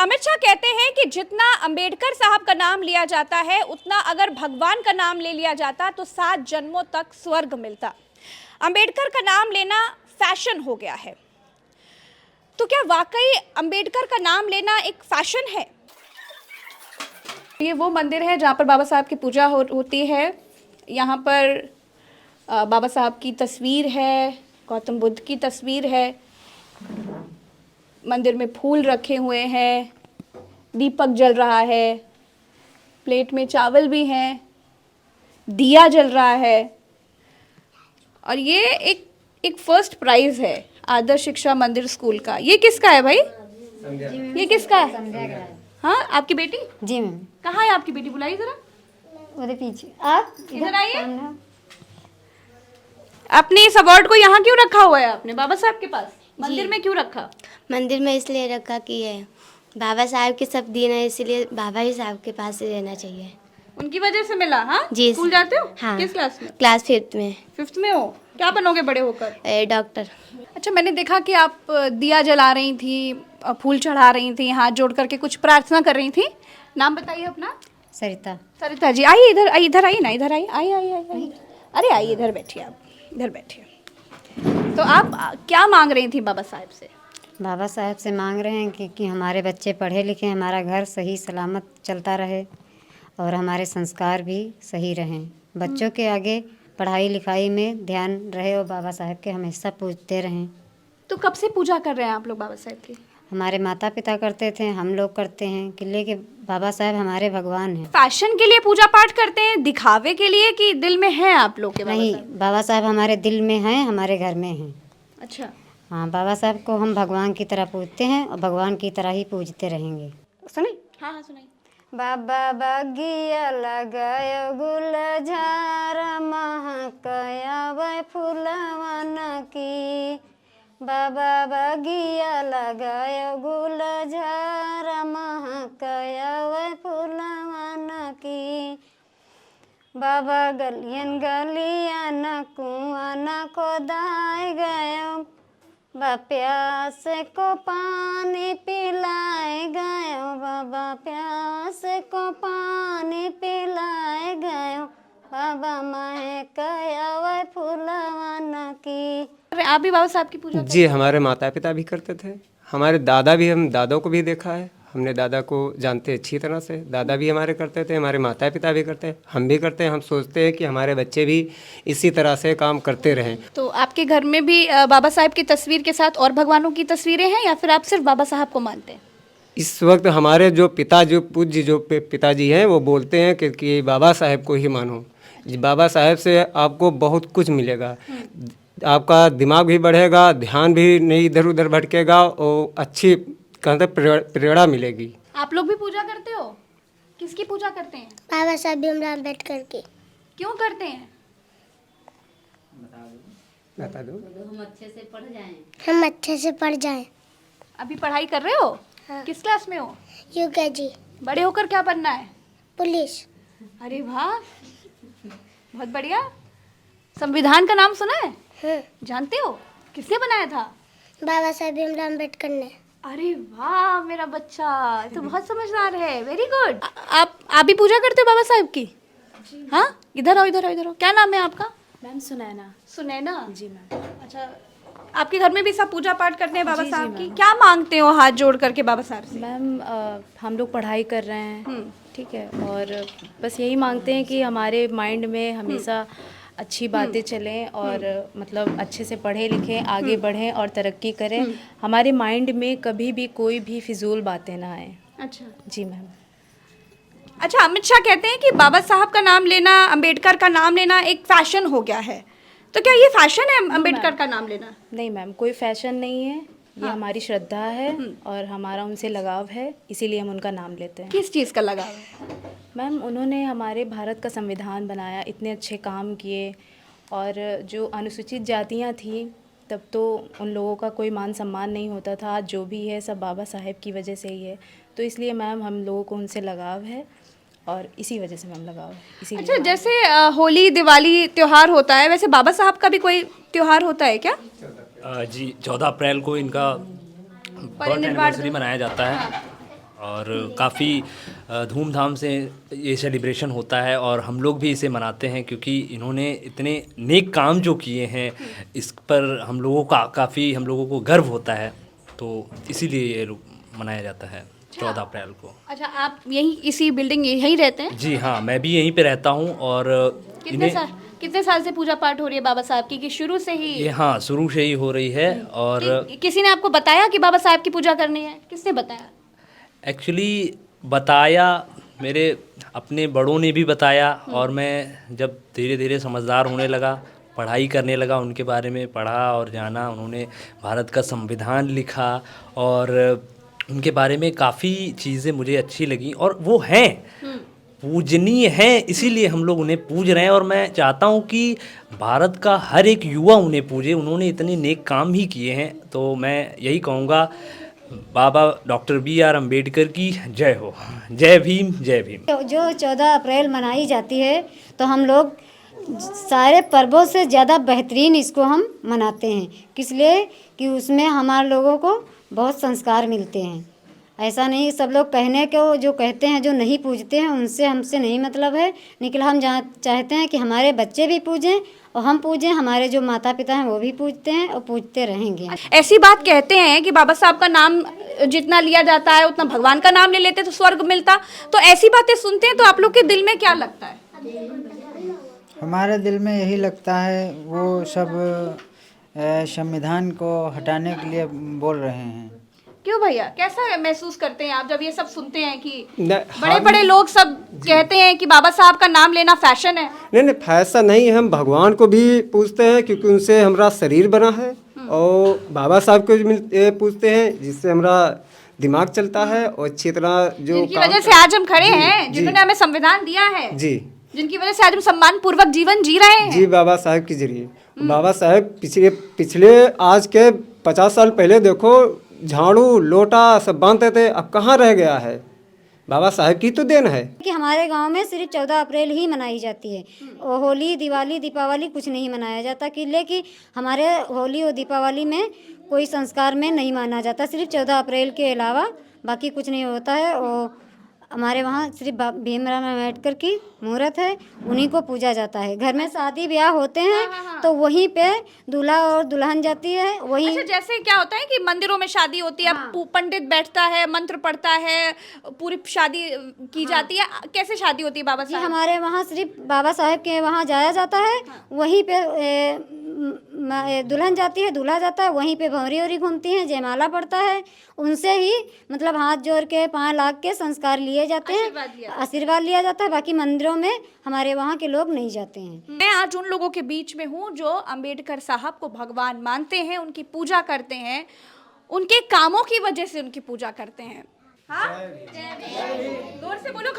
अमित शाह कहते हैं कि जितना अंबेडकर साहब का नाम लिया जाता है उतना अगर भगवान का नाम ले लिया जाता तो 7 जन्मों तक स्वर्ग मिलता। अंबेडकर का नाम लेना फैशन हो गया है। तो क्या वाकई अंबेडकर का नाम लेना एक फैशन है? ये वो मंदिर है जहाँ पर बाबा साहब की पूजा होती है। यहाँ पर बाबा साहब की तस्वीर है, गौतम बुद्ध की तस्वीर है। मंदिर में फूल रखे हुए हैं, दीपक जल रहा है, प्लेट में चावल भी हैं, दिया जल रहा है। और ये एक फर्स्ट प्राइज है आदर्श शिक्षा मंदिर स्कूल का। ये किसका है भाई? ये किसका है? हाँ, आपकी बेटी? जी मैम। कहाँ है आपकी बेटी? बुलाइए जरा। उधर पीछे। आप इधर आइए। आपने इस अवार्ड को यहाँ क्यों रखा हुआ है? आपने बाबा साहब के पास मंदिर में क्यों रखा? मंदिर में इसलिए रखा कि ये बाबा साहब के सब दिन है, इसलिए बाबा ही साहब के पास ही रहना चाहिए। उनकी वजह से मिला? हाँ जी। स्कूल जाते हो? हाँ। किस क्लास में? क्लास 5th में। 5th में हो? क्या बनोगे बड़े होकर? डॉक्टर। अच्छा, मैंने देखा कि आप दिया जला रही थी, फूल चढ़ा रही थी, हाथ जोड़ करके कुछ प्रार्थना कर रही थी। नाम बताइए अपना। सरिता। सरिता जी, आइए इधर, इधर आइए ना, इधर आइए, आइए। अरे आइए, इधर बैठिए, आप इधर बैठिए। तो आप क्या मांग रही थी बाबा साहब से? बाबा साहब से मांग रहे हैं कि हमारे बच्चे पढ़े लिखे, हमारा घर सही सलामत चलता रहे और हमारे संस्कार भी सही रहें। बच्चों के आगे पढ़ाई लिखाई में ध्यान रहे और बाबा साहब के हमेशा पूजते रहें। तो कब से पूजा कर रहे हैं आप लोग बाबा साहब की? हमारे माता पिता करते थे, हम लोग करते हैं, किले के बाबा साहब हमारे भगवान हैं। फैशन के लिए पूजा पाठ करते हैं, दिखावे के लिए, कि दिल में है आप लोग के बाबा नहीं, साहब? बाबा साहब हमारे दिल में हैं, हमारे घर में हैं। अच्छा। हाँ, बाबा साहब को हम भगवान की तरह पूजते हैं और भगवान की तरह ही पूजते रहेंगे। सुनिए। हाँ हाँ सुनाइए। बाबा बगिया लगायो गुलझार महकया वै फूलवन की। बाबा बगिया लगायो गुलझार महकया वै फूलवन की। बाबा गलियन गलियन कुआं न खोदाए गयो, बा प्यास को पानी पिलाए गयो, बाबा प्यास को पानी पिलाए गयो, बाबा महकया वै फूलवन की। अरे आप भी बाबा साहब की पूजा जी, हमारे माता पिता भी करते थे, हमारे दादा भी, हम दादों को भी देखा है, हमने दादा को जानते अच्छी तरह से। दादा भी हमारे करते थे, हमारे माता पिता भी करते हैं, हम भी करते हैं। हम सोचते हैं कि हमारे बच्चे भी इसी तरह से काम करते रहें। तो आपके घर में भी बाबा साहब की तस्वीर के साथ और भगवानों की तस्वीरें हैं, या फिर आप सिर्फ बाबा साहब को मानते हैं? इस वक्त हमारे जो पिताजी हैं वो बोलते हैं कि बाबा साहब को ही मानो। बाबा साहब से आपको बहुत कुछ मिलेगा, आपका दिमाग भी बढ़ेगा, ध्यान भी नहीं इधर उधर भटकेगा और अच्छी कहते प्रेरणा मिलेगी। आप लोग भी पूजा करते हो? किसकी पूजा करते हैं? बाबा साहब भीमराव अम्बेडकर की। क्यों करते हैं? बता दो। हम अच्छे से पढ़ जाएं। अभी पढ़ाई कर रहे हो? हाँ। किस क्लास में हो? UKG। बड़े होकर क्या बनना है? पुलिस। अरे वाह, बहुत बढ़िया। संविधान का नाम सुना है? जानते हो किसने बनाया था? बाबा साहब भीमराव अम्बेडकर ने। अरे वाह मेरा बच्चा, तो बहुत समझदार है। Very good. आप भी पूजा करते हो बाबा साहब की? हाँ, इधर आओ इधर आओ इधर आओ। क्या नाम है आपका? मैम सुनैना। सुनैना जी मैम। अच्छा, आपके घर में भी सब पूजा पाठ करते हैं बाबा साहब की? क्या मांगते हो हाथ जोड़ करके बाबा साहब से? मैम हम लोग पढ़ाई कर रहे हैं, ठीक है, और बस यही मांगते हैं कि हमारे माइंड में हमेशा अच्छी बातें चलें और मतलब अच्छे से पढ़े लिखें, आगे बढ़ें और तरक्की करें। हमारे माइंड में कभी भी कोई भी फिजूल बातें ना आए। अच्छा जी मैम। अच्छा, अमित शाह कहते हैं कि बाबा साहब का नाम लेना, अंबेडकर का नाम लेना एक फैशन हो गया है। तो क्या ये फैशन है अंबेडकर का नाम लेना? नहीं मैम, कोई फैशन नहीं है, ये हमारी श्रद्धा है और हमारा उनसे लगाव है, इसीलिए हम उनका नाम लेते हैं। किस चीज़ का लगाव है? मैम, उन्होंने हमारे भारत का संविधान बनाया, इतने अच्छे काम किए, और जो अनुसूचित जातियां थी तब तो उन लोगों का कोई मान सम्मान नहीं होता था। आज जो भी है सब बाबा साहेब की वजह से ही है, तो इसलिए मैम हम लोगों को उनसे लगाव है और इसी वजह से मैम लगाव है। इसीलिए अच्छा, जैसे होली दिवाली त्योहार होता है, वैसे बाबा साहब का भी कोई त्योहार होता है क्या? जी, 14 अप्रैल को इनका बर्थ एनिवर्सरी मनाया जाता है और काफ़ी धूमधाम से ये सेलिब्रेशन होता है और हम लोग भी इसे मनाते हैं क्योंकि इन्होंने इतने नेक काम जो किए हैं इस पर हम लोगों का काफ़ी हम लोगों को गर्व होता है, तो इसीलिए ये मनाया जाता है 14 अप्रैल को। अच्छा, आप यहीं इसी बिल्डिंग यहीं रहते हैं? जी हाँ, मैं भी यहीं पे रहता हूँ। और कितने साल से पूजा पाठ हो रही है बाबा साहब की, कि शुरू से ही? ये हाँ, शुरू से ही हो रही है। और किसी ने आपको बताया कि बाबा साहब की पूजा करनी है? किसने बताया? एक्चुअली बताया, मेरे अपने बड़ों ने भी बताया। और मैं जब धीरे धीरे समझदार होने लगा, पढ़ाई करने लगा, उनके बारे में पढ़ा और जाना। उन्होंने भारत का संविधान लिखा और उनके बारे में काफ़ी चीज़ें मुझे अच्छी लगी और वो हैं पूजनीय हैं, इसीलिए हम लोग उन्हें पूज रहे हैं। और मैं चाहता हूँ कि भारत का हर एक युवा उन्हें पूजे। उन्होंने इतने नेक काम ही किए हैं, तो मैं यही कहूँगा, बाबा डॉक्टर BR अम्बेडकर की जय हो। जय भीम, जय भीम। तो जो 14 अप्रैल मनाई जाती है तो हम लोग सारे पर्वों से ज़्यादा बेहतरीन इसको हम मनाते हैं, किस लिए कि उसमें हमारे लोगों को बहुत संस्कार मिलते हैं। ऐसा नहीं सब लोग कहने को जो कहते हैं, जो नहीं पूजते हैं उनसे हमसे नहीं मतलब है, लेकिन हम चाहते हैं कि हमारे बच्चे भी पूजें और हम पूजें, हमारे जो माता पिता हैं वो भी पूजते हैं और पूजते रहेंगे। ऐसी बात कहते हैं कि बाबा साहब का नाम जितना लिया जाता है उतना भगवान का नाम ले लेते तो स्वर्ग मिलता, तो ऐसी बातें सुनते हैं तो आप लोग के दिल में क्या लगता है? हमारे दिल में यही लगता है, वो सब संविधान को हटाने के लिए बोल रहे हैं। क्यों भैया, कैसा महसूस करते हैं आप जब ये सब सुनते हैं कि बड़े हम- बड़े लोग सब कहते हैं कि बाबा साहब का नाम लेना फैशन है? नहीं, फैसा नहीं है। हम भगवान को भी पूछते हैं क्योंकि उनसे हमारा शरीर बना है, और बाबा साहब को भी पूछते हैं जिससे हमारा दिमाग चलता है और अच्छी तरह जो जिनकी वजह से आज हम खड़े हैं, जिन्होंने हमें संविधान दिया है, जी, जिनकी वजह से आज हम सम्मान पूर्वक जीवन जी रहे हैं। जी, बाबा साहब के जरिए। बाबा साहब पिछले आज के 50 साल पहले देखो, झाड़ू लोटा सब बांधते थे, अब कहाँ रह गया है? बाबा साहब की तो देन है कि हमारे गांव में सिर्फ 14 अप्रैल ही मनाई जाती है, और होली दिवाली दीपावली कुछ नहीं मनाया जाता, कि लेकिन हमारे होली और दीपावली में कोई संस्कार में नहीं माना जाता, सिर्फ 14 अप्रैल के अलावा बाकी कुछ नहीं होता है। और हमारे वहाँ सिर्फ भीमराव अम्बेडकर की मूर्त है, उन्हीं को पूजा जाता है। घर में शादी ब्याह होते हैं तो वहीं पे दूल्हा और दुल्हन जाती है, वहीं। अच्छा, जैसे क्या होता है कि मंदिरों में शादी होती है, पंडित बैठता है, मंत्र पढ़ता है, पूरी शादी की जाती है। कैसे शादी होती है बाबा जी, साहब? हमारे वहाँ सिर्फ बाबा साहब के वहाँ जाया जाता है, वहीं पे दुल्हन जाती है, दूल्हा जाता है, वहीं पे भंवरी वरी घूमती हैं, जयमाला पड़ता है, उनसे ही मतलब हाथ जोड़ के 5 लाख के संस्कार लिए जाते हैं, आशीर्वाद लिया जाता है। बाकी मंदिरों में हमारे वहाँ के लोग नहीं जाते हैं। मैं आज उन लोगों के बीच में हूँ जो अंबेडकर साहब को भगवान मानते हैं, उनकी पूजा करते हैं, उनके कामों की वजह से उनकी पूजा करते हैं। हाँ, जोर से बोलो,